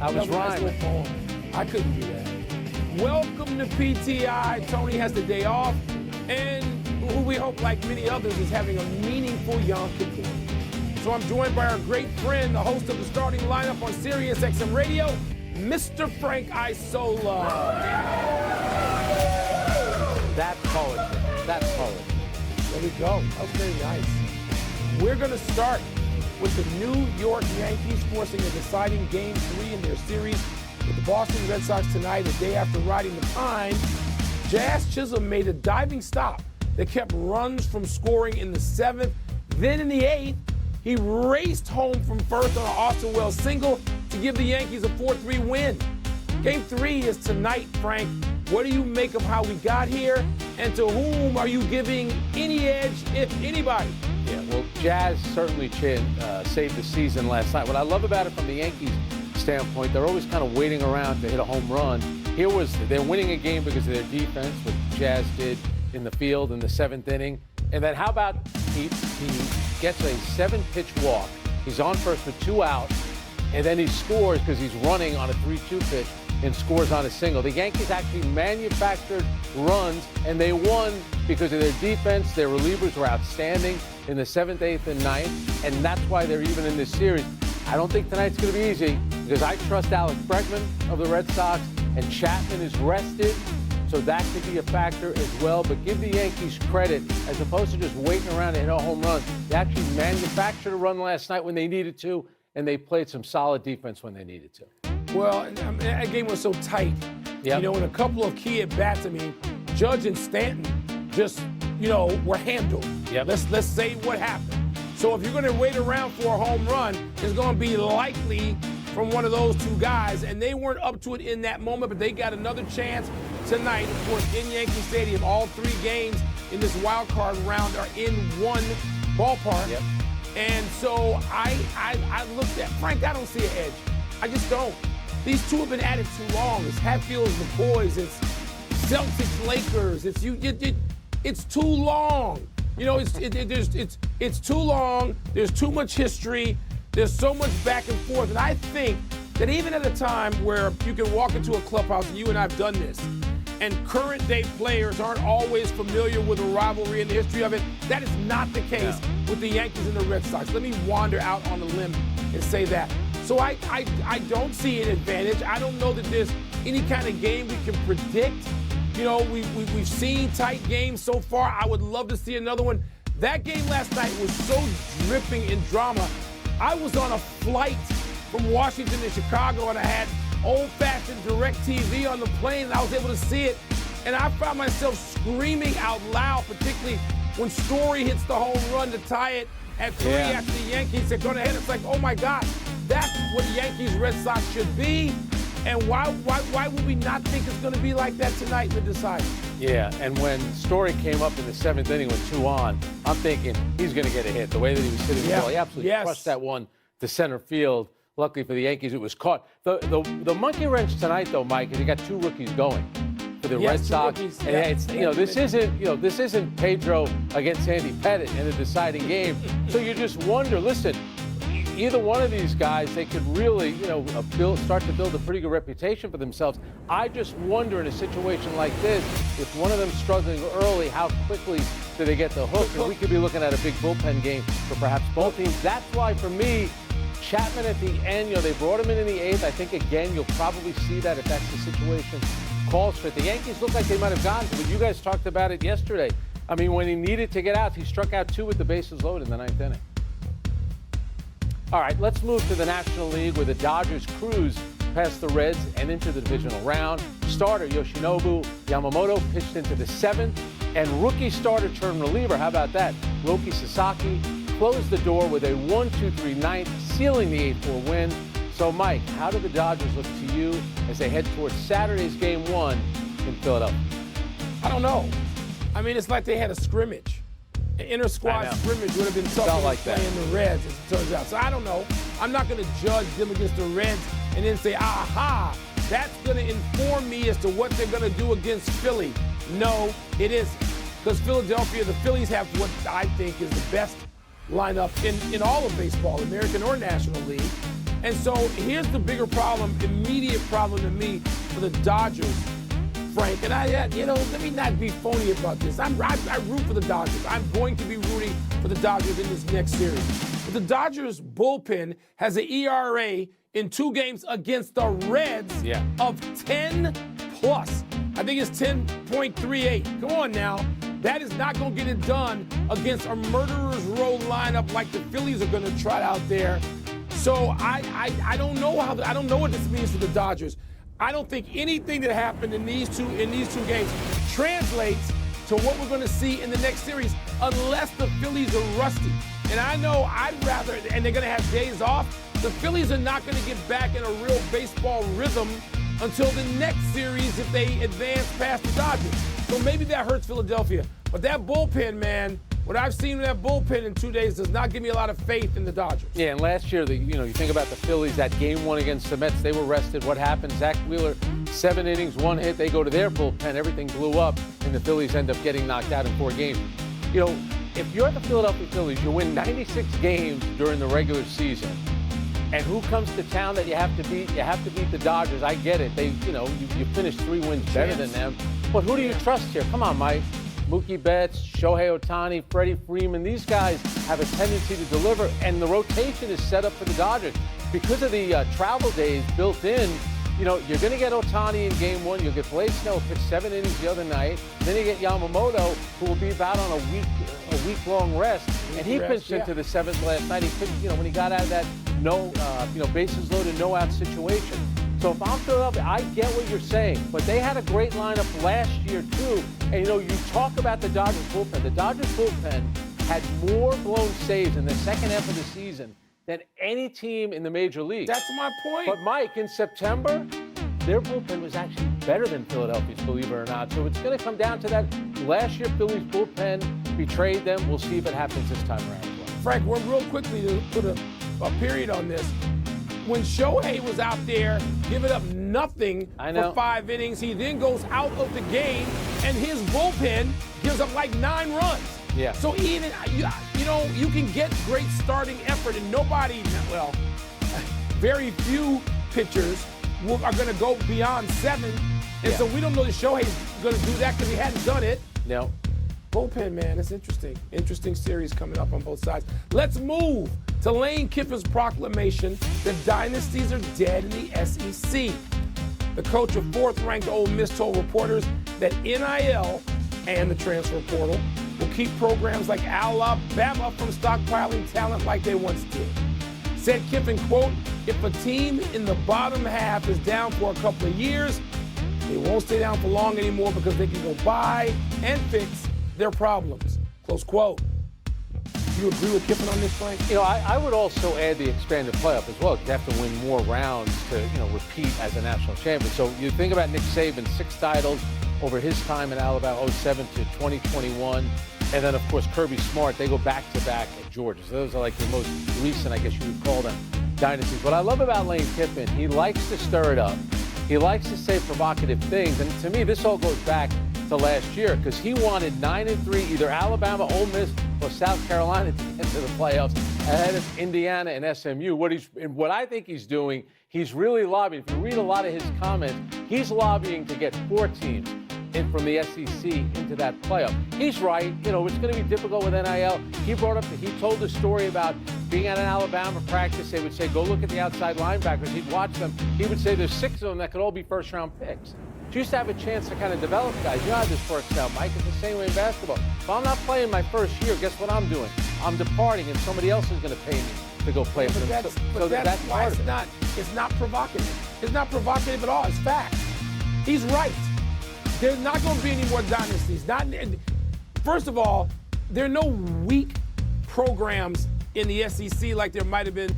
I was rhyming. I couldn't do that. Welcome to PTI. Tony has the day off, and who we hope, like many others, is having a meaningful Yom Kippur. So I'm joined by our great friend, the host of the starting lineup on Sirius XM Radio, Mr. Frank Isola. That's poetry. That's poetry. There we go. That was very nice. We're going to start with the New York Yankees forcing a deciding Game 3 in their series with the Boston Red Sox tonight, a day after riding the pine. Jazz Chisholm made a diving stop that kept runs from scoring in the 7th. Then in the 8th, he raced home from first on an Austin Wells single to give the Yankees a 4-3 win. Game 3 is tonight, Frank. What do you make of how we got here? And to whom are you giving any edge, if anybody? Yeah, well, Jazz certainly saved the season last night. What I love about it from the Yankees standpoint, they're always kind of waiting around to hit a home run. They're winning a game because of their defense, what Jazz did in the field in the 7th inning. And then how about he gets a 7-pitch walk. He's on first with 2 outs, and then he scores because he's running on a 3-2 pitch and scores on a single. The Yankees actually manufactured runs, and they won because of their defense. Their relievers were outstanding in the 7th, 8th, and 9th, and that's why they're even in this series. I don't think tonight's going to be easy because I trust Alex Bregman of the Red Sox, and Chapman is rested, so that could be a factor as well. But give the Yankees credit, as opposed to just waiting around to hit a home run. They actually manufactured a run last night when they needed to, and they played some solid defense when they needed to. Well, that game was so tight. Yep. In a couple of key at-bats, Judge and Stanton just, were handled. Yep. Let's say what happened. So if you're going to wait around for a home run, it's going to be likely from one of those two guys, and they weren't up to it in that moment, but they got another chance tonight. Of course, in Yankee Stadium, all 3 games in this wild card round are in one ballpark. Yep. And so I looked at Frank. I don't see an edge. I just don't. These two have been at it too long. It's Hatfields, McCoys, it's Celtics, Lakers. It's too long. It's too long. There's too much history. There's so much back and forth. And I think that even at a time where you can walk into a clubhouse, and you and I have done this, and current day players aren't always familiar with a rivalry and the history of it, that is not the case with the Yankees and the Red Sox. Let me wander out on a limb and say that. So I don't see an advantage. I don't know that there's any kind of game we can predict. We've seen tight games so far. I would love to see another one. That game last night was so dripping in drama. I was on a flight from Washington to Chicago, and I had old-fashioned DirecTV on the plane, and I was able to see it. And I found myself screaming out loud, particularly when Story hits the home run to tie it at 3 after the Yankees had gone ahead. It's like, oh, my God, that's what Yankees-Red Sox should be. And why would we not think it's going to be like that tonight in the decider? Yeah, and when Story came up in the 7th inning with 2 on, I'm thinking he's going to get a hit. The way that he was sitting there, he absolutely crushed that one to center field. Luckily for the Yankees, it was caught. The monkey wrench tonight, though, Mike, is you got 2 rookies going for the Red Sox. Rookies, and it's this isn't Pedro against Andy Pettit in a deciding game. So you just wonder, listen, either one of these guys, they could really, start to build a pretty good reputation for themselves. I just wonder in a situation like this, if one of them's struggling early, how quickly do they get the hook? And we could be looking at a big bullpen game for perhaps both teams. That's why, for me, Chapman at the end, they brought him in the 8th. I think, again, you'll probably see that if that's the situation calls for it. The Yankees look like they might have gotten to it. You guys talked about it yesterday. When he needed to get out, he struck out 2 with the bases loaded in the 9th inning. All right, let's move to the National League, where the Dodgers cruise past the Reds and into the divisional round. Starter Yoshinobu Yamamoto pitched into the 7th, and rookie starter turned reliever, how about that, Roki Sasaki, closed the door with a 1-2-3 ninth, sealing the 8-4 win. So, Mike, how do the Dodgers look to you as they head towards Saturday's Game 1 in Philadelphia? I don't know. It's like they had a scrimmage. An inter-squad scrimmage would have been tougher like than playing the Reds, as it turns out. So I don't know. I'm not going to judge them against the Reds and then say, aha, that's going to inform me as to what they're going to do against Philly. No, it isn't. Because Philadelphia, the Phillies have what I think is the best lineup in all of baseball, American or National League. And so here's the bigger problem, immediate problem to me for the Dodgers, Frank. And let me not be phony about this. I root for the Dodgers. I'm going to be rooting for the Dodgers in this next series. But the Dodgers bullpen has an ERA in 2 games against the Reds of 10 plus. I think it's 10.38. Come on now. That is not going to get it done against a murderer's row lineup like the Phillies are going to trot out there. So I don't know I don't know what this means for the Dodgers. I don't think anything that happened in these two games translates to what we're going to see in the next series unless the Phillies are rusty. And I know and they're going to have days off. The Phillies are not going to get back in a real baseball rhythm until the next series if they advance past the Dodgers. So maybe that hurts Philadelphia. But that bullpen, man, what I've seen in that bullpen in 2 days does not give me a lot of faith in the Dodgers. Yeah, and last year, you think about the Phillies, that game 1 against the Mets, they were rested. What happened? Zach Wheeler, 7 innings, 1 hit. They go to their bullpen, everything blew up, and the Phillies end up getting knocked out in 4 games. If you're the Philadelphia Phillies, you win 96 games during the regular season. And who comes to town that you have to beat? You have to beat the Dodgers. I get it. You finished 3 wins better than them. But who do you trust here? Come on, Mike. Mookie Betts, Shohei Ohtani, Freddie Freeman. These guys have a tendency to deliver, and the rotation is set up for the Dodgers. Because of the travel days built in, you're going to get Ohtani in game 1. You'll get Blake Snell, who pitched 7 innings the other night. Then you get Yamamoto, who will be about on a week-long rest. And he pitched into the 7th last night. He pitched, when he got out of that bases loaded, no-out situation. So if I'm Philadelphia, I get what you're saying. But they had a great lineup last year, too. And, you talk about the Dodgers bullpen. The Dodgers bullpen had more blown saves in the second half of the season than any team in the major leagues. That's my point. But, Mike, in September, their bullpen was actually better than Philadelphia's, believe it or not. So it's going to come down to that. Last year, Philly's bullpen betrayed them. We'll see if it happens this time around as well. Frank, we're real quickly to put a period on this. When Shohei was out there giving up nothing for 5 innings, he then goes out of the game, and his bullpen gives up like 9 runs. Yeah. So even you can get great starting effort, and very few pitchers are going to go beyond 7. And so we don't know that Shohei's going to do that because he hadn't done it. No. Bullpen, man, it's interesting. Interesting series coming up on both sides. Let's move to Lane Kiffin's proclamation that dynasties are dead in the SEC. The coach of 4th-ranked Ole Miss told reporters that NIL and the transfer portal will keep programs like Alabama from stockpiling talent like they once did. Said Kiffin, quote, "If a team in the bottom half is down for a couple of years, they won't stay down for long anymore because they can go buy and fix their problems," close quote. You agree with Kiffin on this, Frank? I would also add the expanded playoff as well. You have to win more rounds to, repeat as a national champion. So you think about Nick Saban, 6 titles over his time in Alabama, 07 to 2021. And then, of course, Kirby Smart, they go back-to-back at Georgia. So those are like the most recent, I guess you would call them, dynasties. What I love about Lane Kiffin, he likes to stir it up. He likes to say provocative things. And to me, this all goes back to last year because he wanted 9-3, either Alabama, Ole Miss, or South Carolina to get into the playoffs ahead of Indiana and SMU. What I think he's doing, he's really lobbying. If you read a lot of his comments, he's lobbying to get 4 teams in from the SEC into that playoff. He's right. It's going to be difficult with NIL. He told the story about being at an Alabama practice. They would say, go look at the outside linebackers. He'd watch them. He would say there's 6 of them that could all be first-round picks. You used to have a chance to kind of develop guys. You know how this works out, Mike. It's the same way in basketball. If I'm not playing my first year, guess what I'm doing? I'm departing, and somebody else is going to pay me to go play for them. That's why it's not provocative. It's not provocative at all. It's fact. He's right. There's not going to be any more dynasties. First of all, there are no weak programs in the SEC like there might have been